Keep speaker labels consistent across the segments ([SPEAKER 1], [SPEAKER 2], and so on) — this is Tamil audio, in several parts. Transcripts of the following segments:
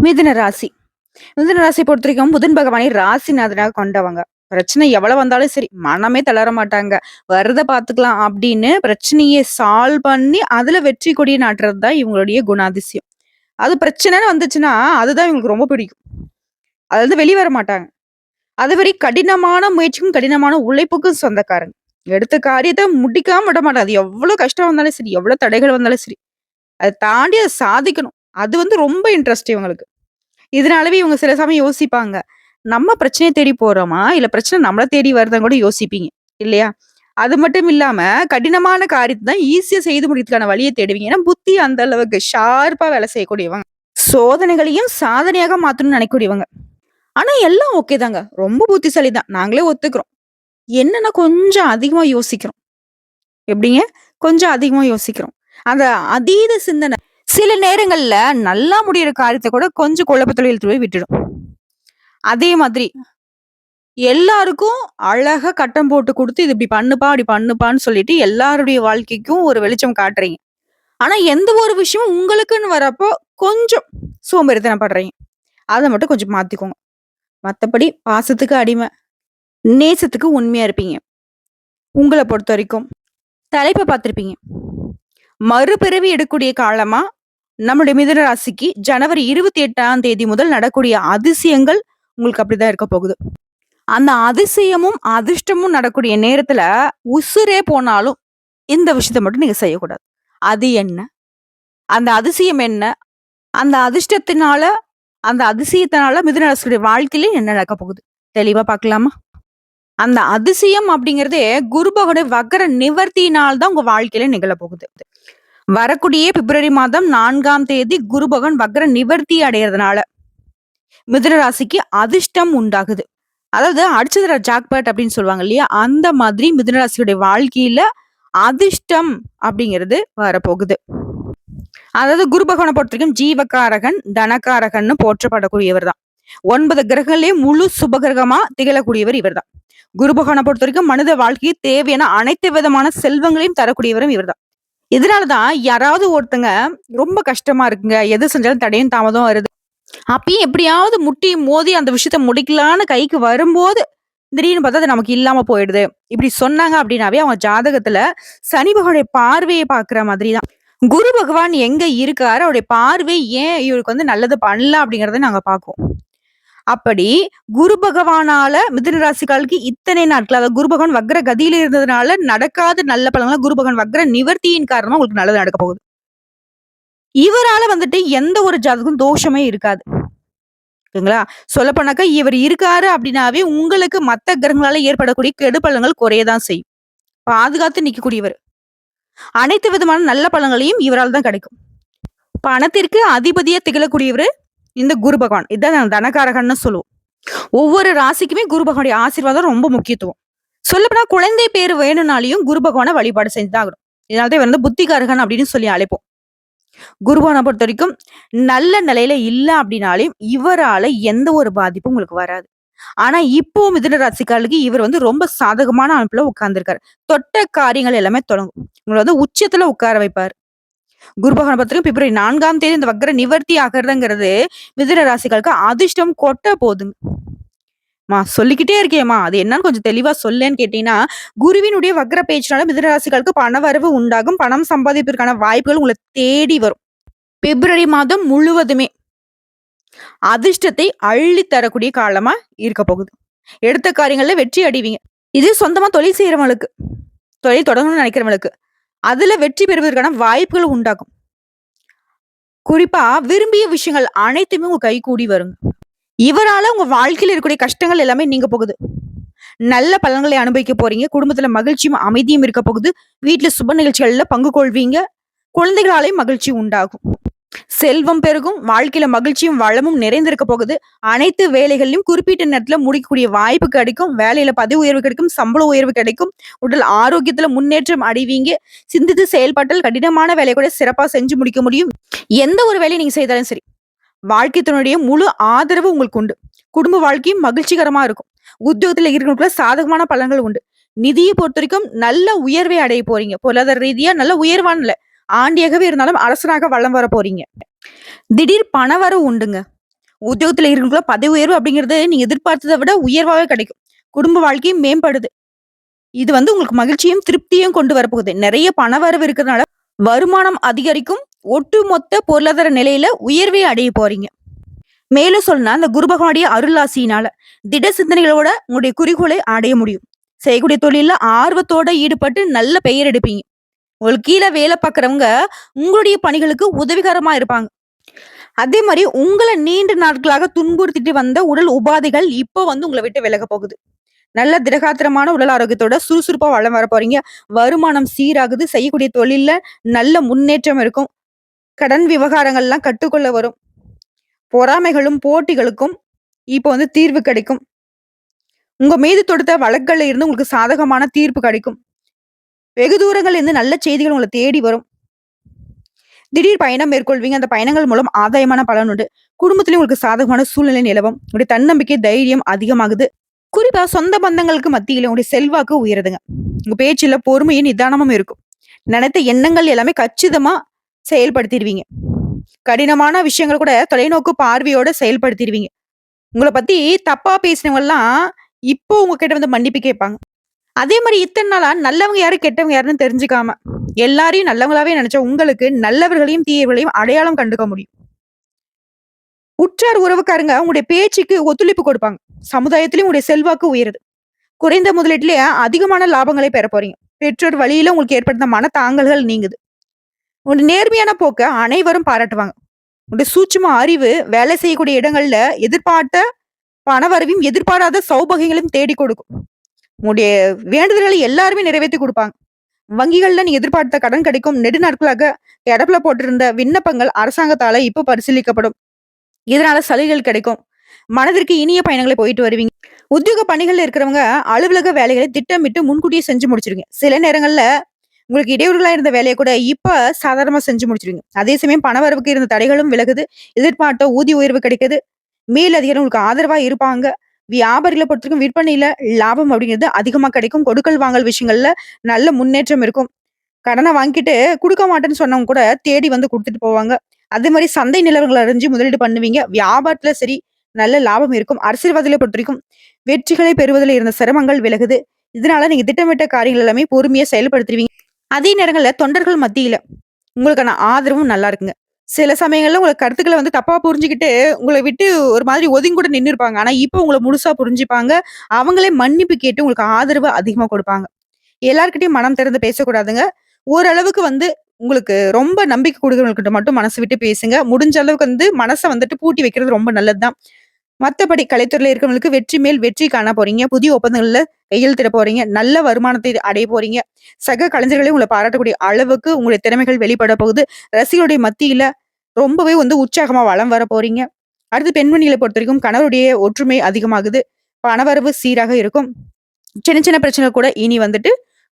[SPEAKER 1] மிதுன ராசி. மிதுன ராசிய பொறுத்தவரைக்கும் புதன் பகவானை ராசிநாதனாக கொண்டவங்க. பிரச்சனை எவ்வளவு வந்தாலும் சரி, மனமே தளர மாட்டாங்க. "வரத பார்த்துக்கலாம்" அப்படின்னு பிரச்சனைய சால்வ் பண்ணி, அதுல வெற்றி கொடிய நாட்டுறது தான் இவங்களுடைய குணாதிசயம். அது பிரச்சனைன்னு வந்துச்சுன்னா, அதுதான் இவங்களுக்கு ரொம்ப பிடிக்கும். அதுலருந்து வெளிய வர மாட்டாங்க. அதுவரை கடினமான முயற்சிக்கும், கடினமான உழைப்புக்கும் சொந்தக்காரங்க. எடுத்த காரியத்த முடிக்காம விட மாட்டாங்க. அது எவ்வளோ கஷ்டம் வந்தாலும் சரி, எவ்வளோ தடைகள் வந்தாலும் சரி, அத தாண்டி அத சாதிக்கணும். அது வந்து ரொம்ப இன்ட்ரெஸ்ட் இவங்களுக்கு. இதனாலவே இவங்க சில சமயம் யோசிப்பாங்க. நம்ம பிரச்சனைய தேடி போறோமா? இல்ல பிரச்சனை நம்மள தேடி வருதான்னு கூட யோசிப்பீங்க. இல்லையா? அது மட்டும் இல்லாம கடினமான காரியத்த தான் ஈஸியா செய்து முடிக்கிறதுக்கான வழிய தேடுவீங்க. ஏன்னா புத்தி அந்த அளவுக்கு ஷார்ப்பா வேலை செய்யக்கூடியவங்க. சோதனைகளையும் சாதனையாக மாத்தணும்னு நினைக்கக்கூடியவங்க. ஆனா எல்லாம் ஓகே தாங்க. ரொம்ப புத்திசாலி தான். நாங்களே ஒத்துக்கிறோம். என்னன்னா கொஞ்சம் அதிகமா யோசிக்கிறோம். எப்படிங்க? கொஞ்சம் அதிகமா யோசிக்கிறோம். அந்த அதீத சிந்தனை சில நேரங்கள்ல நல்லா முடியிற காரியத்த கூட கொஞ்சம் குழப்பத்துல இழுத்துட்டு போய் விட்டுடும். அதே மாதிரி எல்லாருக்கும் அழகா கட்டம் போட்டு குடுத்து, "இது இப்படி பண்ணுப்பா, அப்படி பண்ணுப்பான்னு" சொல்லிட்டு எல்லாருடைய வாழ்க்கைக்கும் ஒரு வெளிச்சம் காட்டுறீங்க. ஆனா எந்த ஒரு விஷயமும் உங்களுக்குன்னு வரப்போ கொஞ்சம் சோம்பேறித்தனம் படுறீங்க. அத மட்டும் கொஞ்சம் மாத்திக்கோங்க. மத்தபடி பாசத்துக்கு அடிமை, நேசத்துக்கு உண்மையா இருப்பீங்க. உங்கள பொறுத்தவரைக்கும் தலைப்ப பார்த்திருப்பீங்க. மறுபிறவி எடுக்கக்கூடிய காலமா நம்முடைய மிதுன ராசிக்கு ஜனவரி 28ஆம் தேதி முதல் நடக்கூடிய அதிசயங்கள் உங்களுக்கு அப்படிதான் இருக்க போகுது. அந்த அதிசயமும், அதிர்ஷ்டமும் நடக்கூடிய நேரத்துல உசுரே போனாலும் இந்த விஷயத்த மட்டும் நீங்க செய்யக்கூடாது. அது என்ன? அந்த அதிசயம் என்ன? அந்த அதிர்ஷ்டத்தினால, அந்த அதிசயத்தினால மிதுன ராசியுடைய வாழ்க்கையில என்ன நடக்க போகுது? தெளிவா பார்க்கலாமா? அந்த அதிசயம் அப்படிங்கிறதே குரு பகவானுடைய வக்ர நிவர்த்தியினால் தான் உங்க வாழ்க்கையில நிகழப்போகுது. வரக்கூடிய பிப்ரவரி மாதம் 4ஆம் தேதி குரு பகவான் வக்ர நிவர்த்தி அடையறதுனால மிதுன ராசிக்கு அதிர்ஷ்டம் உண்டாகுது. அதாவது அடிச்சதுல ஜாக்பாட் அப்படின்னு சொல்லுவாங்க இல்லையா? அந்த மாதிரி மிதுன ராசியுடைய வாழ்க்கையில அதிர்ஷ்டம் அப்படிங்கிறது வரப்போகுது. அதாவது குரு பகவானை பொறுத்தவரைக்கும் ஜீவகாரகன், தனகாரகன்னு போற்றப்படக்கூடியவர் தான். 9 கிரகங்களே முழு சுபகிரகமா திகழக்கூடியவர் இவர்தான். குரு பகவானை பொறுத்தவரைக்கும் மனித வாழ்க்கைக்கு தேவையான அனைத்து விதமான செல்வங்களையும் தரக்கூடியவரும் இவர்தான். இதனாலதான் யாராவது ஒருத்தங்க ரொம்ப கஷ்டமா இருக்குங்க, எது செஞ்சாலும் தடையும் தாமதம் வருது. அப்பயும் எப்படியாவது முட்டி மோதி அந்த விஷயத்த முடிக்கலான்னு கைக்கு வரும்போது, திடீர்னு பார்த்தா அது நமக்கு இல்லாம போயிடுது. இப்படி சொன்னாங்க அப்படின்னாவே அவங்க ஜாதகத்துல சனி பகவானுடைய பார்வைய பார்க்கிற மாதிரி தான். குரு பகவான் எங்க இருக்காரு? அவருடைய பார்வை ஏன் இவருக்கு வந்து நல்லது பண்ணல அப்படிங்கிறத நாங்க பார்ப்போம். அப்படி குரு பகவானால மிதுன ராசிக்காரர்களுக்கு இத்தனை நாட்கள் அதாவது குரு பகவான் வக்ர கதியில இருந்ததுனால நடக்காத நல்ல பலன்கள் குரு பகவான் வக்ர நிவர்த்தியின் காரணமா உங்களுக்கு நல்லது நடக்க போகுது. இவரால வந்துட்டு எந்த ஒரு ஜாதகம் தோஷமே இருக்காது. ஓகேங்களா? சொல்லப்போனாக்கா இவர் இருக்காரு அப்படின்னாவே உங்களுக்கு மத்த கிரகங்களால ஏற்படக்கூடிய கெடு பலன்கள் குறையதான் செய்யும். பாதுகாத்து நிக்கக்கூடியவர். அனைத்து விதமான நல்ல பலன்களையும் இவரால் தான் கிடைக்கும். பணத்திற்கு அதிபதியா திகழக்கூடியவரு இந்த குரு பகவான். இதான் தனகாரகன்னு சொல்லுவோம். ஒவ்வொரு ராசிக்குமே குரு பகவானுடைய ஆசீர்வாதம் ரொம்ப முக்கியத்துவம். சொல்லப்போனா குழந்தை பேரு வேணும்னாலையும் குரு பகவான வழிபாடு செஞ்சுதான் ஆகணும். இதனாலதான் இவர் வந்து புத்திகாரகன் அப்படின்னு சொல்லி அழைப்போம். குரு பகவானை பொறுத்த வரைக்கும் நல்ல நிலையில இல்ல அப்படின்னாலும் இவரால எந்த ஒரு பாதிப்பும் உங்களுக்கு வராது. ஆனா இப்போ மிதுன ராசிக்காரர்களுக்கு இவர் வந்து ரொம்ப சாதகமான அமைப்புல உட்கார்ந்திருக்காரு. தொட்ட காரியங்கள் எல்லாமே தொடங்கும். உங்களை வந்து உச்சத்துல உட்கார வைப்பாரு. குரு பகவானை பொறுத்தவரைக்கும் பிப்ரவரி 4ஆம் தேதி இந்த வக்ர நிவர்த்தி ஆகிறதுங்கிறது மிதுன ராசிக்காரருக்கு அதிர்ஷ்டம் கொட்ட போதுங்க. சொல்லிக்கிட்டே இருக்கேம்மா அது என்னன்னு கொஞ்சம் தெளிவா சொல்லேன்னு கேட்டீங்கன்னா, குருவினுடைய வக்ர பேச்சினால மிதுன ராசிக்காரருக்கு பணவரவு உண்டாகும். பணம் சம்பாதிப்பதற்கான வாய்ப்புகள் உங்களை தேடி வரும். பிப்ரவரி மாதம் முழுவதுமே அதிர்ஷ்டத்தை அள்ளி தரக்கூடிய காலமா இருக்க போகுது. எடுத்த காரியங்கள்ல வெற்றி அடைவீங்க. இது சொந்தமா தொழில் செய்யறவங்களுக்கு, தொழில் தொடங்கணும்னு நினைக்கிறவங்களுக்கு, அதுல வெற்றி பெறுவதற்கான வாய்ப்புகள் உண்டாகும். குறிப்பா விரும்பிய விஷயங்கள் அனைத்துமே உங்க கைகூடி வருங்க. இவரால உங்க வாழ்க்கையில இருக்கக்கூடிய கஷ்டங்கள் எல்லாமே நீங்க போகுது. நல்ல பலன்களை அனுபவிக்க போறீங்க. குடும்பத்துல மகிழ்ச்சியும் அமைதியும் இருக்க போகுது. வீட்டுல சுப நிகழ்ச்சிகள்ல பங்கு கொள்வீங்க. குழந்தைகளாலையும் மகிழ்ச்சி உண்டாகும். செல்வம் பெருகும். வாழ்க்கையில மகிழ்ச்சியும் வளமும் நிறைந்திருக்க போகுது. அனைத்து வேலைகளிலும் குறிப்பிட்ட நேரத்துல முடிக்கக்கூடிய வாய்ப்பு கிடைக்கும். வேலையில பதவி உயர்வு கிடைக்கும். சம்பள உயர்வு கிடைக்கும். உடல் ஆரோக்கியத்துல முன்னேற்றம் அடைவீங்க. சிந்தித்து செயல்பட்டால் கடினமான வேலையை கூட சிறப்பா செஞ்சு முடிக்க முடியும். எந்த ஒரு வேலையை நீங்க செய்தாலும் சரி, வாழ்க்கை துணையுடைய முழு ஆதரவு உங்களுக்கு உண்டு. குடும்ப வாழ்க்கையும் மகிழ்ச்சிகரமா இருக்கும். உத்தியோகத்துல இருக்கிறவங்களுக்குள்ள சாதகமான பலன்கள் உண்டு. நிதியை பொறுத்த வரைக்கும் நல்ல உயர்வை அடைய போறீங்க. பொருளாதார ரீதியா நல்ல உயர்வான ஆண்டியாகவே இருந்தாலும் அரசனாக வலம் வர போறீங்க. திடீர் பணவரவு உண்டுங்க. உத்தியோகத்துல இருக்கவங்களுக்குள்ள பதவி உயர்வு அப்படிங்கிறது நீங்க எதிர்பார்த்தத விட உயர்வாவே கிடைக்கும். குடும்ப வாழ்க்கையும் மேம்படுது. இது உங்களுக்கு மகிழ்ச்சியும், திருப்தியும் கொண்டு வரப்போகுது. நெறைய பணவரவு இருக்கிறதுனால வருமானம் அதிகரிக்கும். ஒட்டுமொத்த பொருளாதார நிலையில உயர்வை அடைய போறீங்க. மேலும் சொல்லணும்னா, அந்த குரு பகவானுடைய அருளாசியினால திட சிந்தனைகளோட உங்களுடைய குறிக்கோளை அடைய முடியும். செய்யக்கூடிய தொழில்ல ஆர்வத்தோட ஈடுபட்டு நல்ல பெயர் எடுப்பீங்க. உங்களுக்கு கீழ வேலை பார்க்குறவங்க உங்களுடைய பணிகளுக்கு உதவிகரமா இருப்பாங்க. அதே மாரி உங்கள நீண்ட நாட்களாக துன்புறுத்திட்டு வந்த உடல் உபாதைகள் இப்போ உங்கள விட்டு விலகப் போகுது. நல்ல திடகாத்திரமான உடல் ஆரோக்கியத்தோட சுறுசுறுப்பா வலம் வரப் போறீங்க. வருமானம் சீராகுது. செய்யக்கூடிய தொழில்ல நல்ல முன்னேற்றம் இருக்கும். கடன் விவகாரங்கள்லாம் கட்டுக்குள்ள வரும். பொறாமைகளும், போட்டிகளுக்கும் இப்போ தீர்வு கிடைக்கும். உங்க மீது தொடுத்த வழக்குகள்ல இருந்து உங்களுக்கு சாதகமான தீர்ப்பு கிடைக்கும். வெகு தூரங்கள்ல இருந்து நல்ல செய்திகள் உங்கள தேடி வரும். திடீர் பயணம் மேற்கொள்வீங்க. அந்த பயணங்கள் மூலம் ஆதாயமான பலன் உண்டு. குடும்பத்திலயும் உங்களுக்கு சாதகமான சூழ்நிலை நிலவும். உங்களுடைய தன்னம்பிக்கை, தைரியம் அதிகமாகுது. குறிப்பா சொந்த பந்தங்களுக்கு மத்தியில உங்களுடைய செல்வாக்கு உயருதுங்க. உங்க பேச்சுல பொறுமையும், நிதானமும் இருக்கும். நினைத்த எண்ணங்கள் எல்லாமே கச்சிதமா செயல்படுத்திருவீங்க. கடினமான விஷயங்கள் கூட தொலைநோக்கு பார்வையோட செயல்படுத்திருவீங்க. உங்கள பத்தி தப்பா பேசினவங்கலாம் இப்போ உங்ககிட்ட மன்னிப்பு கேட்பாங்க. அதே மாரி இத்தன நாளா நல்லவங்க யாரு, கெட்டவங்க யாருன்னு தெரிஞ்சுக்காம, எல்லாரையும் நல்லவங்களாவே நெனச்ச உங்களுக்கு நல்லவர்களையும், தீயவர்களையும் அடையாளம் கண்டுக்க முடியும். உற்றார் உறவுக்காரங்க உங்களுடைய பேச்சுக்கு ஒத்துழைப்பு கொடுப்பாங்க. சமுதாயத்திலயும் உங்களுடைய செல்வாக்கு உயருது. குறைந்த முதலீட்டிலேயே அதிகமான லாபங்களை பெறப் போறீங்க. பெற்றோர் வழியில உங்களுக்கு ஏற்படுத்த மனத்தாங்கல்கள் நீங்குது. உங்களுடைய நேர்மையான போக்க அனைவரும் பாராட்டுவாங்க. உங்களுடைய சூட்சும அறிவு வேலை செய்யக்கூடிய இடங்கள்ல எதிர்பார்த்த பணவரவையும், எதிர்பாராத சௌபாகியங்களையும் தேடிக் கொடுக்கும். உங்களுடைய வேண்டுதல்களை எல்லாருமே நிறைவேத்தி குடுப்பாங்க. வங்கிகள்ல நீங்க எதிர்பார்த்த கடன் கிடைக்கும். நெடுநாட்களாக கிடப்புல போட்டிருந்த விண்ணப்பங்கள் அரசாங்கத்தால இப்ப பரிசீலிக்கப்படும். இதனால சலுகைகள் கிடைக்கும். மனதிற்கு இனிய பயணங்களை போயிட்டு வருவீங்க. உத்தியோக பணிகள்ல இருக்கிறவங்க அலுவலக வேலைகளை திட்டமிட்டு முன்கூட்டியே செஞ்சு முடிச்சிருவீங்க. சில நேரங்கள்ல உங்களுக்கு இடையூறுகளா இருந்த வேலைய கூட இப்ப சாதாரணமா செஞ்சு முடிச்சிருவீங்க. அதே சமயம் பணவரவுக்கு இருந்த தடைகளும் விலகுது. எதிர்பார்த்த ஊதிய உயர்வு கிடைக்குது. மேலதிகாரிகள் உங்களுக்கு ஆதரவா இருப்பாங்க. வியாபாரிகள பொறுத்தவரைக்கும் விற்பனையில லாபம் அப்படிங்கிறது அதிகமா கிடைக்கும். கொடுக்கல் வாங்கல் விஷயங்கள்ல நல்ல முன்னேற்றம் இருக்கும். கடன வாங்கிட்டு குடுக்க மாட்டேன்னு சொன்னவங்க கூட தேடி குடுத்துட்டு போவாங்க. அதே மாரி சந்தை நிலவரங்கள அறிஞ்சு முதலீடு பண்ணுவீங்க. வியாபாரத்துல சரி, நல்ல லாபம் இருக்கும். அரசியல்வாதிகள பொறுத்தவரைக்கும் வெற்றிகளை பெறுவதில இருந்த சிரமங்கள் விலகுது. இதனால நீங்க திட்டமிட்ட காரியங்கள் எல்லாமே பொறுமையா செயல்படுத்துவீங்க. அதே நேரங்கள்ல தொண்டர்கள் மத்தியில உங்களுக்கான ஆதரவும் நல்லா இருக்குங்க. சில சமயங்கள்ல உங்க கருத்துக்கள தப்பா புரிஞ்சுகிட்டு, உங்கள விட்டு ஒரு மாதிரி ஒதுங்கி கூட நின்னு இருப்பாங்க. ஆனா, இப்ப உங்கள முழுசா புரிஞ்சுப்பாங்க. அவங்களே மன்னிப்பு கேட்டு உங்களுக்கு ஆதரவு அதிகமா கொடுப்பாங்க. எல்லார்கிட்டயும் மனம் திறந்து பேசக்கூடாதுங்க. ஓரளவுக்கு உங்களுக்கு ரொம்ப நம்பிக்கை குடுக்கிறவங்ககிட்ட மட்டும் மனசு விட்டு பேசுங்க. முடிஞ்ச அளவுக்கு மனச பூட்டி வைக்கிறது ரொம்ப நல்லது தான். மத்தபடி கலைத்துறையில இருக்கிறவங்களுக்கு வெற்றி மேல் வெற்றி காண போறீங்க. புதிய ஒப்பந்தங்கள்ல கையெழுத்திட போறீங்க. நல்ல வருமானத்தை அடைய போறீங்க. சக கலைஞர்களே உங்கள பாராட்டக்கூடிய அளவுக்கு உங்களுடைய திறமைகள் வெளிப்பட போகுது. ரசிகர்களுடைய மத்தியில ரொம்பவே உற்சாகமா வலம் வர போறீங்க. அடுத்து பெண்மணிகள பொறுத்தவரைக்கும் கணவருடைய ஒற்றுமை அதிகமாகுது. பணவரவு சீராக இருக்கும். சின்ன சின்ன பிரச்சனை கூட இனி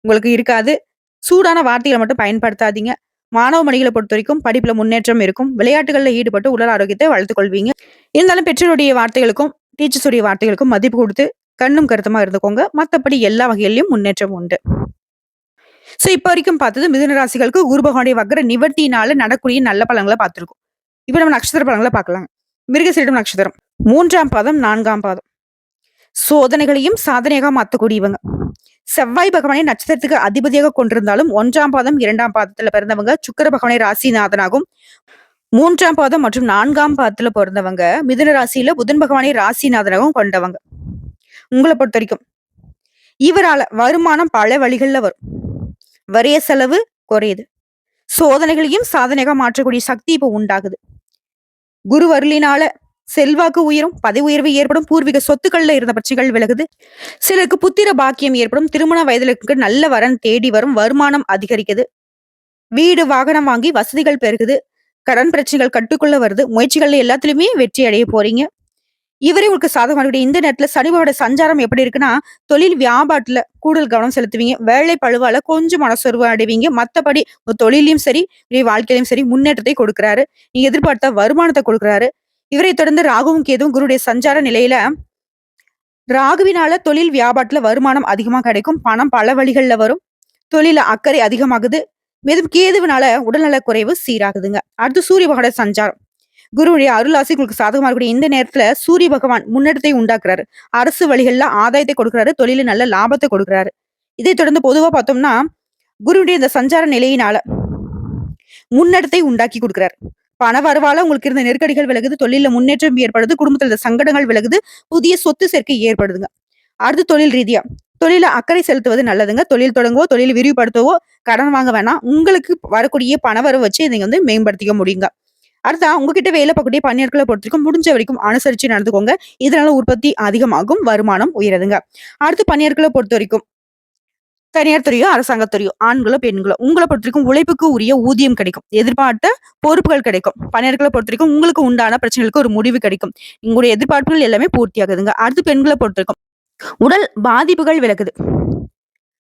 [SPEAKER 1] உங்களுக்கு இருக்காது. சூடான வார்த்தைகள மட்டும் பயன்படுத்தாதீங்க. மாணவ மணிகள பொறுத்தவரைக்கும் படிப்புல முன்னேற்றம் இருக்கும். விளையாட்டுகள்ல ஈடுபட்டு உடல் ஆரோக்கியத்தை வளர்த்துக் கொள்வீங்க. இருந்தாலும் பெற்றோருடைய வார்த்தைகளுக்கும், டீச்சர்ஸுடைய வார்த்தைகளுக்கும் மதிப்பு குடுத்து கண்ணும் கருத்துமா இருந்துக்கோங்க. மத்தபடி எல்லா வகையிலயும் முன்னேற்றம் உண்டு. இப்ப வரைக்கும் பார்த்தது மிதுன ராசிகளுக்கு குரு பகவானுடைய வக்ர நிவர்த்தியினால நடக்கூடிய நல்ல பலன்கள பார்த்திருக்கோம். இப்ப நம்ம நட்சத்திர பலன்கள பார்க்கலாம். மிருகசீரிடம் நட்சத்திரம் 3ஆம் பாதம், 4ஆம் பாதம். சோதனைகளையும் சாதனையாக மாத்தக்கூடியவங்க. செவ்வாய் பகவானை நட்சத்திரத்துக்கு அதிபதியாக கொண்டிருந்தாலும் 1ஆம் பாதம், 2ஆம் பாதத்துல பிறந்தவங்க சுக்கிர பகவானை ராசிநாதனாகும். 3ஆம் பாதம் மற்றும் 4ஆம் பாதத்துல பிறந்தவங்க மிதுன ராசியில புதன் பகவானை ராசிநாதனாகவும் கொண்டவங்க. உங்களை பொறுத்த வரைக்கும் இவரால வருமானம் பல வழிகள்ல வரும். வரிய செலவு குறையுது. சோதனைகளையும் சாதனையாக மாற்றக்கூடிய சக்தி இப்ப உண்டாகுது. குரு அருளினால செல்வாக்கு உயரும். பதவி உயர்வு ஏற்படும். பூர்வீக சொத்துக்கள்ல இருந்த பிரச்சனைகள் விலகுது. சிலருக்கு புத்திர பாக்கியம் ஏற்படும். திருமண வயதிலுக்கு நல்ல வரன் தேடி வரும். வருமானம் அதிகரிக்குது. வீடு வாகனம் வாங்கி வசதிகள் பெருகுது. கடன் பிரச்சனைகள் கட்டுக்குள்ள வருது. முயற்சிகள்ல எல்லாத்துலயுமே வெற்றி அடைய போறீங்க. இவரே உங்களுக்கு சாதகமான இந்த நேரத்துல சனிவோட சஞ்சாரம் எப்படி இருக்குன்னா, தொழில் வியாபாரத்துல கூடுதல் கவனம் செலுத்துவீங்க. வேலை பழுவால கொஞ்சம் மனசோர்வு அடைவீங்க. மத்தபடி உங்க தொழிலையும் சரி, வாழ்க்கையிலும் சரி முன்னேற்றத்தை கொடுக்கிறாரு. நீங்க எதிர்பார்த்த வருமானத்தை கொடுக்கிறாரு. இவரை தொடர்ந்து ராகுவும் கேதுவும் குருடைய சஞ்சார நிலையில ராகுவினால தொழில் வியாபாரத்துல வருமானம் அதிகமா கிடைக்கும். பணம் பல வழிகள்ல வரும். தொழில அக்கறை அதிகமாகுது. மேலும் கேதுவினால உடல்நல குறைவு சீராகுதுங்க. அடுத்து சூரிய பகவானோட சஞ்சாரம் குருவுடைய அருளாசி உங்களுக்கு சாதகமா இருக்கக்கூடிய இந்த நேரத்துல சூரிய பகவான் முன்னேற்றத்தை உண்டாக்குறாரு. அரசு வழிகள்ல ஆதாயத்தை கொடுக்குறாரு. தொழில்ல நல்ல லாபத்தை கொடுக்குறாரு. இதைத் தொடர்ந்து பொதுவா பார்த்தோம்னா, குருவுடைய இந்த சஞ்சார நிலையினால முன்னேற்றத்தை உண்டாக்கி குடுக்குறாரு. பண வரவால உங்களுக்கு இருந்த நெருக்கடிகள் விலகுது. தொழில்ல முன்னேற்றம் ஏற்படுது. குடும்பத்துல இருந்த சங்கடங்கள் விலகுது. புதிய சொத்து சேர்க்கை ஏற்படுதுங்க. அடுத்து தொழில் ரீதியா. தொழில்ல அக்கறை செலுத்துவது நல்லதுங்க. தொழில் தொடங்கவோ, தொழில் விரிவுபடுத்தவோ கடன் வாங்க வேணாம். உங்களுக்கு வரக்கூடிய பணவரவு வச்சு நீங்க மேம்படுத்திக்க முடியுங்க. அடுத்தா உங்ககிட்ட வேலை பார்க்கக்கூடிய பணியாட்கள பொறுத்தவரைக்கும் முடிஞ்ச வரைக்கும் அனுசரிச்சு நடந்துக்கோங்க. இதனால உற்பத்தி அதிகமாகும். வருமானம் உயருதுங்க. அடுத்து பணியாட்கள பொறுத்தவரைக்கும் தனியார் துறையோ, அரசாங்கத் துறையோ, ஆண்களோ, பெண்களோ உங்கள பொறுத்தவரைக்கும் உழைப்புக்கு உரிய ஊதியம் கிடைக்கும். எதிர்பார்த்த பொறுப்புகள் கிடைக்கும். பணியாட்கள பொறுத்தவரைக்கும் உங்களுக்கு உண்டான பிரச்சனைகளுக்கு ஒரு முடிவு கிடைக்கும். உங்களுடைய எதிர்பார்ப்புகள் எல்லாமே பூர்த்தியாகுதுங்க. அடுத்து பெண்கள பொறுத்தவரைக்கும் உடல் பாதிப்புகள் விலகுது.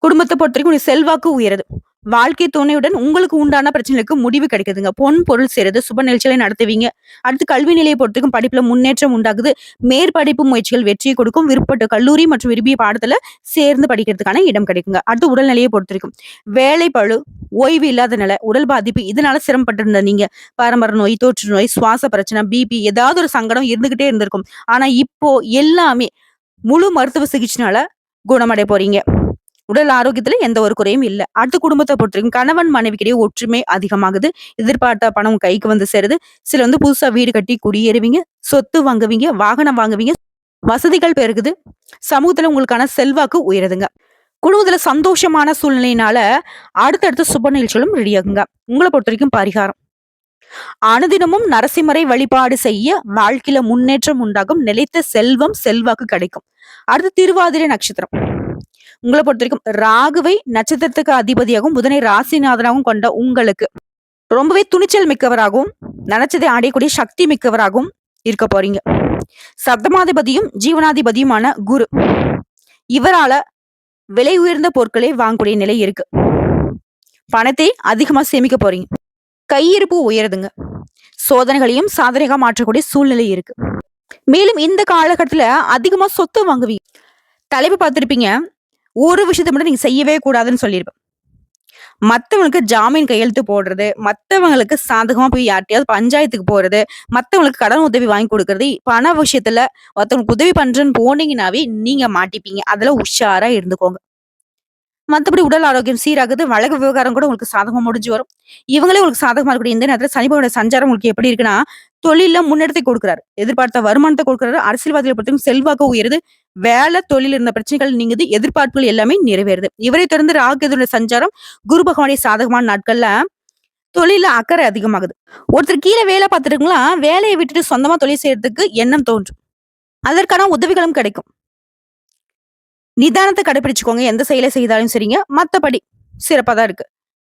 [SPEAKER 1] குடும்பத்த பொறுத்தவரைக்கும் உங்க செல்வாக்கு உயருது. வாழ்க்கை துணையுடன் உங்களுக்கு உண்டான பிரச்சனைகளுக்கு முடிவு கிடைக்குதுங்க. பொன், பொருள் சேருது. சுப நிகழ்ச்சிகளை நடத்துவீங்க. அடுத்து கல்வி நிலையை பொறுத்தவரைக்கும் படிப்புல முன்னேற்றம் உண்டாகுது. மேற்படிப்பு முயற்சிகள் வெற்றியை கொடுக்கும். விருப்பப்பட்ட கல்லூரி மற்றும் விரும்பிய பாடத்துல சேர்ந்து படிக்கிறதுக்கான இடம் கிடைக்குங்க. அடுத்து உடல்நிலையை பொறுத்தவரைக்கும் வேலை பளு, ஓய்வு இல்லாத நிலை, உடல் பாதிப்பு இதனால சிரமப்பட்டிருந்த நீங்க பரம்பரை நோய், தோற்று நோய், சுவாச பிரச்சனை, பிபி ஏதாவது ஒரு சங்கடம் இருந்துகிட்டே இருந்திருக்கும். ஆனா இப்போ எல்லாமே முழு மருத்துவ சிகிச்சைனால குணமடைய போறீங்க. உடல் ஆரோக்கியத்துல எந்த ஒரு குறையும் இல்ல. அடுத்த குடும்பத்தை பொறுத்தவரைக்கும் கணவன் மனைவிக்கிடையே ஒற்றுமை அதிகமாகுது. எதிர்பார்த்த பணம் கைக்கு வந்து சேருது. சில புதுசா வீடு கட்டி குடியேறுவீங்க. சொத்து வாங்குவீங்க. வாகனம் வாங்குவீங்க. வசதிகள் பெருகுது. சமூகத்துல உங்களுக்கான செல்வாக்கு உயருதுங்க. குடும்பத்துல சந்தோஷமான சூழ்நிலையினால அடுத்தடுத்த சுப நிகழ்ச்சிகளும் ரெடியாகுங்க. உங்களை பொறுத்த வரைக்கும் பரிகாரம் அனுதினமும் நரசிம்மரை வழிபாடு செய்ய வாழ்க்கையில முன்னேற்றம் உண்டாகும். நிலைத்த செல்வம் செல்வாக்கு கிடைக்கும். அடுத்து திருவாதிரை நட்சத்திரம் உங்களை பொறுத்த வரைக்கும் ராகுவை நட்சத்திரத்துக்கு அதிபதியாகவும் புதனை ராசிநாதனாகவும் கொண்ட உங்களுக்கு ரொம்பவே துணிச்சல் மிக்கவராகவும் நினைச்சதை அடையக்கூடிய சக்தி மிக்கவராகவும் இருக்க போறீங்க. சப்தமாதிபதியும் ஜீவனாதிபதியுமான குரு இவரால விலை உயர்ந்த பொருட்களை வாங்கக்கூடிய நிலை இருக்கு. பணத்தை அதிகமா சேமிக்க போறீங்க. கையிருப்பு உயருதுங்க. சோதனைகளையும் சாதனைగా மாற்றக்கூடிய சூழ்நிலை இருக்கு. மேலும் இந்த காலகட்டத்துல அதிகமா சொத்து வாங்குவீங்க. தலைப்பு பார்த்திருப்பீங்க. ஒரு விஷயத்தை மட்டும் நீங்க செய்யவே கூடாதுன்னு சொல்லியிருப்பேன். மத்தவங்களுக்கு ஜாமீன் கையெழுத்து போடுறது, மத்தவங்களுக்கு சாதகமா போய் யார்கிட்டயாவது பஞ்சாயத்துக்கு போறது, மத்தவங்களுக்கு கடன் உதவி வாங்கி கொடுக்கறது, பண விஷயத்துல மத்தவங்களுக்கு உதவி பண்றேன்னு போனீங்கன்னாவே நீங்க மாட்டிப்பீங்க. அதுல உஷாரா இருந்துக்கோங்க. மத்தபடி உடல் ஆரோக்கியம் சீராகுது. வழக்கு விவகாரம் கூட உங்களுக்கு சாதகமா முடிஞ்சு வரும். இவங்களே உங்களுக்கு சாதகமா இருக்கக்கூடிய இந்த நேரத்துல சனிபகவானோட சஞ்சாரம் உங்களுக்கு எப்படி இருக்குன்னா, தொழில்ல முன்னேற்றத்தை கொடுக்குறாரு. எதிர்பார்த்த வருமானத்தை கொடுக்குறாரு. அரசியல்வாதிகளை பொறுத்தவரைக்கும் செல்வாக்கு உயருது. வேலை, தொழில் இருந்த பிரச்சனைகள் நீங்குது. எதிர்பார்ப்புகள் எல்லாமே நிறைவேறுது. இவரை தொடர்ந்து ராகுடைய சஞ்சாரம் குரு பகவானுடைய சாதகமான நாட்கள்ல தொழில அக்கறை அதிகமாகுது. ஒருத்தர் கீழே வேலை பார்த்துருங்களா, வேலையை விட்டுட்டு சொந்தமா தொழில் செய்யறதுக்கு எண்ணம் தோன்றும். அதற்கான உதவிகளும் கிடைக்கும். நிதானத்தை கடைபிடிச்சுக்கோங்க. எந்த செயலை செய்தாலும் சரிங்க. மத்தபடி சிறப்பா தான் இருக்கு.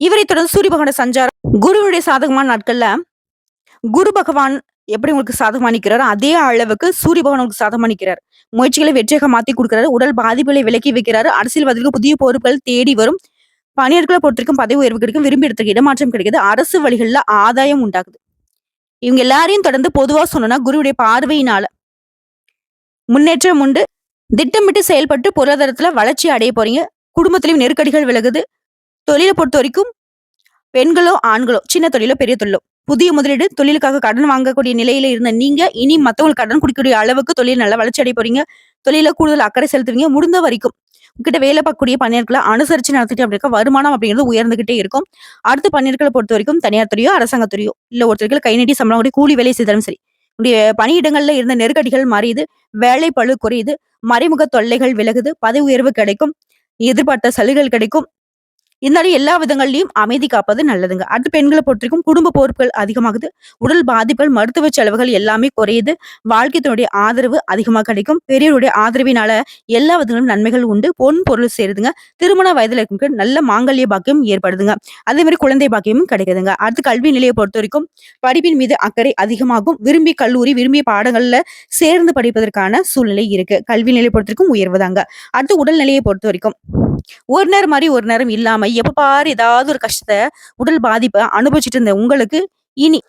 [SPEAKER 1] இவரை தொடர்ந்து சூரிய பகவானோட சஞ்சாரம் குருவுடைய சாதகமான நாட்கள்ல குரு பகவான் எப்படி உங்களுக்கு சாதகமா நிக்கிறாரோ அதே அளவுக்கு சூரிய பகவான் உங்களுக்கு சாதகமா நிக்கிறார். முயற்சிகளை வெற்றியாக மாத்தி கொடுக்கிறாரு. உடல் பாதிப்புகளை விலக்கி வைக்கிறாரு. அரசியல்வாதிகளுக்கு புதிய பொறுப்புகள் தேடி வரும். பணியாட்களை பொறுத்திருக்கும் பதவி உயர்வு கிடைக்கும். விரும்பி இடத்துக்கு இடமாற்றம் கிடைக்குது. அரசு வழிகள்ல ஆதாயம் உண்டாகுது. இவங்க எல்லாரையும் தொடர்ந்து பொதுவா சொன்னோம்னா குருவுடைய பார்வையினால முன்னேற்றம் உண்டு. திட்டமிட்டு செயல்பட்டு பொருளாதாரத்துல வளர்ச்சி அடைய போறீங்க. குடும்பத்திலையும் நெருக்கடிகள் விலகுது. தொழிலை பொறுத்த வரைக்கும் பெண்களோ ஆண்களோ சின்ன தொழிலோ பெரிய தொழிலோ புதிய முதலீடு தொழிலுக்காக கடன் வாங்கக்கூடிய நிலையில இருந்த நீங்க இனி மத்தவங்களுக்கு கடன் குடிக்கக்கூடிய அளவுக்கு தொழில் நல்லா வளர்ச்சி அடைய போறீங்க. தொழில கூடுதல் அக்கறை செலுத்துவீங்க. முடிந்த வரைக்கும் உங்ககிட்ட வேலை பார்க்கக்கூடிய பணியாட்களை அனுசரிச்சு நடத்திட்டு அப்படி இருக்க வருமானம் அப்படிங்கிறது உயர்ந்துகிட்டே இருக்கும். அடுத்து பணியாட்களை பொறுத்த வரைக்கும் தனியார் துறையோ அரசாங்கத்துறையோ இல்ல ஒருத்தருக்கு கை நீட்டி சம்பளம் கூடி கூலி வேலை செய்தாலும் சரி உடைய பணியிடங்கள்ல இருந்த நெருக்கடிகள் மறையுது. வேலை பளு குறையுது. மறைமுக தொல்லைகள் விலகுது. பதவி உயர்வு கிடைக்கும். எதிர்பார்த்த சலுகைகள் கிடைக்கும். இருந்தாலும் எல்லா விதங்கள்லயும் அமைதி காப்பது நல்லதுங்க. அடுத்து பெண்களை பொறுத்திருக்கும் குடும்ப பொறுப்புகள் அதிகமாகுது. உடல் பாதிப்புகள், மருத்துவ செலவுகள் எல்லாமே குறையுது. வாழ்க்கையினுடைய ஆதரவு அதிகமா கிடைக்கும். பெரியவருடைய ஆதரவினால எல்லா விதங்களும் நன்மைகள் உண்டு. பொன் பொருள் சேருதுங்க. திருமண வயதுல இருக்க நல்ல மாங்கல்ய பாக்கியம் ஏற்படுதுங்க. அதே மாதிரி குழந்தை பாக்கியமும் கிடைக்குதுங்க. அடுத்து கல்வி நிலையை பொறுத்த வரைக்கும் படிப்பின் மீது அக்கறை அதிகமாகும். விரும்பிய கல்லூரி, விரும்பிய பாடங்கள்ல சேர்ந்து படிப்பதற்கான சூழ்நிலை இருக்கு. கல்வி நிலையை பொறுத்த வரைக்கும் உயர்வுதாங்க. அடுத்து உடல் நிலையை பொறுத்த வரைக்கும் ஒரு நேரம் மாதிரி ஒரு நேரம் இல்லாம எப்ப பாரு ஏதாவது ஒரு கஷ்டத்தை உடல் பாதிப்பை அனுபவிச்சுட்டு இருந்த உங்களுக்கு இனி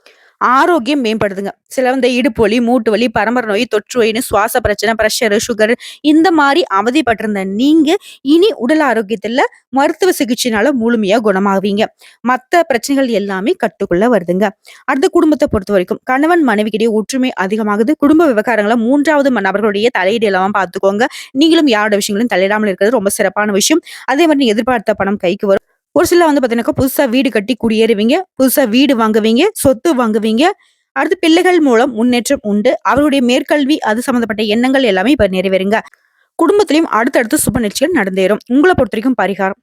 [SPEAKER 1] ஆரோக்கியம் மேம்படுதுங்க. சில இந்த இடுப்பு வலி, மூட்டு வலி, பரம்பரை நோய், தொற்று நோயின்னு சுவாச பிரச்சனை, பிரஷர், சுகர் இந்த மாரி அவதிப்பட்டிருந்த நீங்க, இனி உடல் ஆரோக்கியத்துல மருத்துவ சிகிச்சையினால முழுமையா குணமாவீங்க. மத்த பிரச்சனைகள் எல்லாமே கட்டுக்குள்ள வருதுங்க. அடுத்து குடும்பத்த பொறுத்தவரைக்கும், கணவன் மனைவிக்கிடையே ஒற்றுமை அதிகமாகுது. குடும்ப விவகாரங்கள 3வது நபர்களுடைய தலையீடு இல்லாம பார்த்துக்கோங்க. நீங்களும் யாரோட விஷயங்களையும் தலையிடாமல் இருக்கிறது ரொம்ப சிறப்பான விஷயம். அதே மாரி நீங்க எதிர்பார்த்த பணம் கைக்கு வரும். ஒரு சிலர் வந்து பார்த்தீங்கன்னாக்கா, புதுசா வீடு கட்டி குடியேறுவீங்க. புதுசா வீடு வாங்குவீங்க. சொத்து வாங்குவீங்க. அடுத்து பிள்ளைகள் மூலம் முன்னேற்றம் உண்டு. அவருடைய மேற்கல்வி அது சம்மந்தப்பட்ட எண்ணங்கள் எல்லாமே இப்ப நிறைவேறுங்க. குடும்பத்திலயும் அடுத்தடுத்து சுப நிகழ்ச்சிகள் நடந்தேறும். உங்கள பொறுத்தவரைக்கும் பரிகாரம்.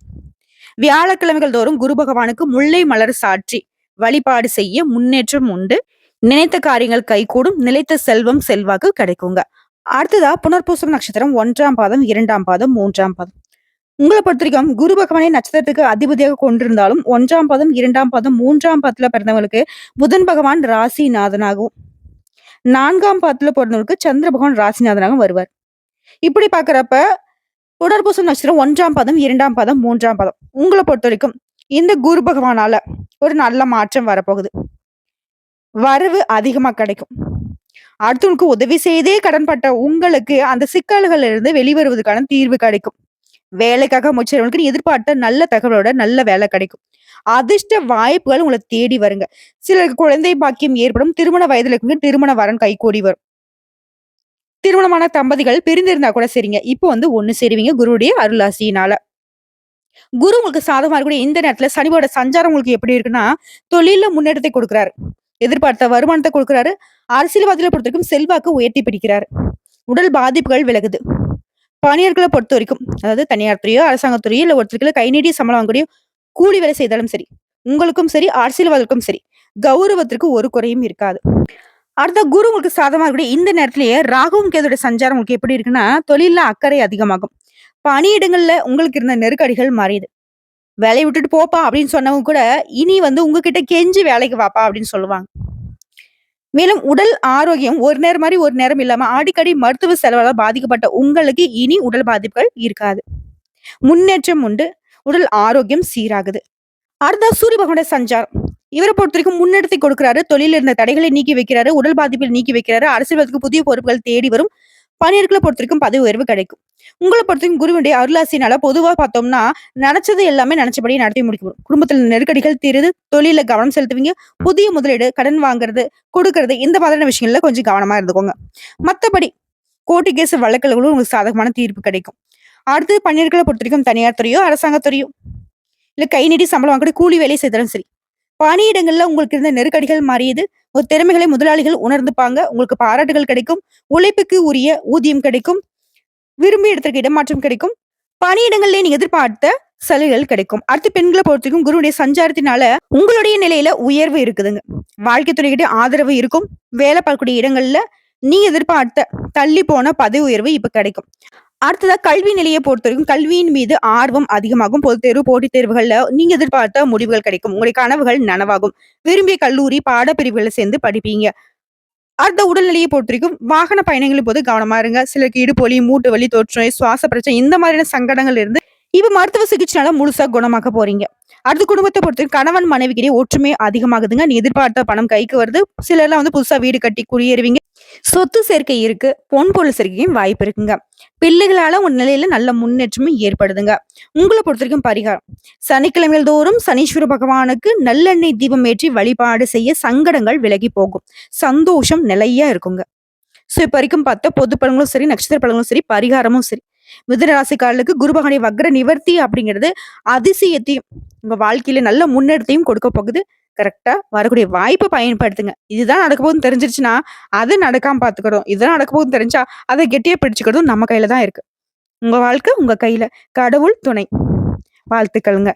[SPEAKER 1] வியாழக்கிழமைகள் தோறும் குரு பகவானுக்கு முல்லை மலர் சாற்றி வழிபாடு செய்ய முன்னேற்றம் உண்டு. நினைத்த காரியங்கள் கைகூடும். நிலைத்த செல்வம் செல்வாக்கு கிடைக்குங்க. அடுத்ததா புனர்பூசம் நட்சத்திரம் 1ஆம் பாதம், 2ஆம் பாதம், 3ஆம் பாதம். உங்கள பொறுத்தவரைக்கும் குரு பகவானை நட்சத்திரத்துக்கு அதிபதியாக கொண்டிருந்தாலும் 1ஆம் பாதம், 2ஆம் பாதம், 3ஆம் பாதத்துல பிறந்தவங்களுக்கு புதன் பகவான் ராசிநாதனாகவும், 4ஆம் பாதத்துல பிறந்தவங்களுக்கு சந்திர பகவான் ராசிநாதனாகவும் வருவார். இப்படி பார்க்கிறப்ப புனர்பூசம் நட்சத்திரம் 1ஆம் பாதம், 2ஆம் பாதம், 3ஆம் பாதம் உங்கள பொறுத்தவரைக்கும் இந்த குரு பகவானால ஒரு நல்ல மாற்றம் வரப்போகுது. வரவு அதிகமா கிடைக்கும். அடுத்தவனுக்கு உதவி செய்தே கடன்பட்ட உங்களுக்கு அந்த சிக்கல்கள்ல இருந்து வெளிவருவதற்கான தீர்வு கிடைக்கும். வேலைக்காக முயற்சிக்கிறவங்களுக்கு எதிர்பார்த்த நல்ல தகவலோட நல்ல வேலை கிடைக்கும். அதிர்ஷ்ட வாய்ப்புகள் உங்களை தேடி வருங்க. சிலருக்கு குழந்தை பாக்கியம் ஏற்படும். திருமண வயதுல இருக்கவங்க திருமண வரன் கைகூடி வரும். திருமணமான தம்பதிகள் பிரிந்திருந்தா கூட சரிங்க. இப்போ வந்து ஒண்ணு சேருவீங்க குருவுடைய அருளாசியினால. குரு உங்களுக்கு சாதகமா இருக்கக்கூடிய இந்த நேரத்துல சனியோட சஞ்சாரம் உங்களுக்கு எப்படி இருக்குன்னா, தொழில்ல முன்னேற்றத்தை கொடுக்கிறாரு. எதிர்பார்த்த வருமானத்தை கொடுக்கிறாரு. அரசியல்வாதிகளை பொறுத்தவரைக்கும் செல்வாக்கு உயர்த்தி பிடிக்கிறாரு. உடல் பாதிப்புகள் விலகுது. பணியாட்களை பொறுத்தவரைக்கும், அதாவது தனியார் துறையோ, அரசாங்கத் துறையோ, இல்ல ஒருத்தருக்கு கை நீட்டி சம்பளம் வாங்கக்கூடிய கூலி வேலை செய்தாலும் சரி, உங்களுக்கும் சரி, அரசியல்வாதிகளுக்கும் சரி, கௌரவத்திற்கு ஒரு குறையும் இருக்காது. அடுத்த குரு உங்களுக்கு சாதகமா இருக்கக்கூடிய இந்த நேரத்திலேயே ராகுவும் கேதுடைய சஞ்சாரம் உங்களுக்கு எப்படி இருக்குன்னா, தொழில்ல அக்கறை அதிகமாகும். பணியிடங்கள்ல உங்களுக்கு இருந்த நெருக்கடிகள் மாறியது. வேலைய விட்டுட்டு போப்பா அப்படின்னு சொன்னவங்க கூட, இனி வந்து உங்ககிட்ட கெஞ்சி வேலைக்கு வாப்பா அப்படின்னு சொல்லுவாங்க. மேலும் உடல் ஆரோக்கியம் ஒரு நேரம் மாரி ஒரு நேரம் இல்லாம அடிக்கடி மருத்துவ செலவால பாதிக்கப்பட்ட உங்களுக்கு இனி உடல் பாதிப்புகள் இருக்காது. முன்னேற்றம் உண்டு. உடல் ஆரோக்கியம் சீராகுது. அடுத்த சூரிய பகவானுடைய சஞ்சாரம். இவர பொறுத்தவரைக்கும் முன்னெடுத்து கொடுக்கிறாரு. தொழில்ல இருந்த தடைகளை நீக்கி வைக்கிறாரு. உடல் பாதிப்பில் நீக்கி வைக்கிறாரு. அரசியல்வாதத்துக்கு புதிய பொறுப்புகள் தேடி வரும். பணியாட்களை பொறுத்தவரைக்கும் பதவி உயர்வு கிடைக்கும். உங்கள பொறுத்தவரைக்கும் குருவினுடைய அருளாசினால பொதுவா பார்த்தோம்னா, நெனச்சது எல்லாமே நெனச்சபடி நடத்தி முடிக்க முடியும். குடும்பத்துல நெருக்கடிகள் தீருது. தொழில்ல கவனம் செலுத்துவீங்க. புதிய முதலீடு, கடன் வாங்குறது, கொடுக்கறது இந்த மாதிரியான விஷயங்கள்ல கொஞ்சம் கவனமா இருந்துக்கோங்க. மத்தபடி கோர்ட்டு கேஸ் வழக்குகளும் உங்களுக்கு சாதகமான தீர்ப்பு கிடைக்கும். அடுத்தது பணியாட்களை பொறுத்தவரைக்கும் தனியார் துறையோ, அரசாங்கத் துறையோ, இல்ல கை நீட்டி சம்பளம் வாங்கக்கூடிய கூலி வேலை செய்தாலும் சரி. பணியிடங்கள்ல உங்களுக்கு இருந்த நெருக்கடிகள் மாறியது. உங்க திறமைகளை முதலாளிகள் உணர்ந்துப்பாங்க. உங்களுக்கு பாராட்டுகள் கிடைக்கும். உழைப்புக்கு உரிய ஊதியம் கிடைக்கும். விரும்பிய இடத்திற்கு இடமாற்றம் கிடைக்கும். பணியிடங்கள்லயே நீங்க எதிர்பார்த்த சலுகைகள் கிடைக்கும். அடுத்து பெண்களை பொறுத்தவரைக்கும் குருவுடைய சஞ்சாரத்தினால உங்களுடைய நிலையில உயர்வு இருக்குதுங்க. வாழ்க்கை துணைகிட்ட ஆதரவு இருக்கும். வேலை பார்க்கக்கூடிய இடங்கள்ல நீங்க எதிர்பார்த்த தள்ளி போன பதவி உயர்வு இப்ப கிடைக்கும். அடுத்ததா கல்வி நிலையை பொறுத்தவரைக்கும் கல்வியின் மீது ஆர்வம் அதிகமாகும். பொதுத் தேர்வு, போட்டித் தேர்வுகள்ல நீங்க எதிர்பார்த்த முடிவுகள் கிடைக்கும். உங்களுடைய கனவுகள் நனவாகும். விரும்பிய கல்லூரி பாடப்பிரிவுகளை சேர்ந்து படிப்பீங்க. அடுத்த உடல்நிலையை பொறுத்தவரைக்கும் வாகன பயணங்களின் போது கவனமா இருங்க. சிலருக்கு இடுப்பு வலி, மூட்டு வலி, தொற்றுநோய், சுவாச பிரச்சனை இந்த மாதிரியான சங்கடங்கள் இருந்து இப்ப மருத்துவ சிகிச்சைனால முழுசா குணமாக்க போறீங்க. அடுத்து குடும்பத்தை பொறுத்தவரைக்கும் கணவன் மனைவிக்கிடையே ஒற்றுமை அதிகமாகுதுங்க. நீ எதிர்பார்த்த பணம் கைக்கு வருது. சிலர்லாம் வந்து புதுசா வீடு கட்டி குடியேறுவீங்க. சொத்து சேர்க்கை இருக்கு. பொன் பொருள் சேர்க்கையும் வாய்ப்பு இருக்குங்க. பிள்ளைகளால உங்க நிலையில நல்ல முன்னேற்றமும் ஏற்படுதுங்க. உங்கள பொறுத்தவரைக்கும் பரிகாரம். சனிக்கிழமைகள் தோறும் சனீஸ்வர பகவானுக்கு நல்லெண்ணெய் தீபம் ஏற்றி வழிபாடு செய்ய சங்கடங்கள் விலகி போகும். சந்தோஷம் நிலையா இருக்குங்க. சோ இப்ப வரைக்கும் பார்த்தா பொது பலன்களும் சரி, நட்சத்திர பலன்களும் சரி, பரிகாரமும் சரி. மிதுன ராசிக்காரர்களுக்கு குரு பகவானுடைய வக்ர நிவர்த்தி அப்படிங்கிறது அதிசயத்தையும் உங்க வாழ்க்கையில நல்ல முன்னேற்றத்தையும் கொடுக்க போகுது. கரெக்டா வரக்கூடிய வாய்ப்பை பயன்படுத்துங்க. இதுதான் நடக்க போகுதுன்னு தெரிஞ்சிருச்சுன்னா, அது நடக்காம பாத்துக்கிறோம். இதுதான் நடக்க போகுதுன்னு தெரிஞ்சா, அதை கெட்டியா பிடிச்சுக்கிறதும் நம்ம கையில தான் இருக்கு. உங்க வாழ்க்கை உங்க கையில. கடவுள் துணை. வாழ்த்துக்கள்ங்க.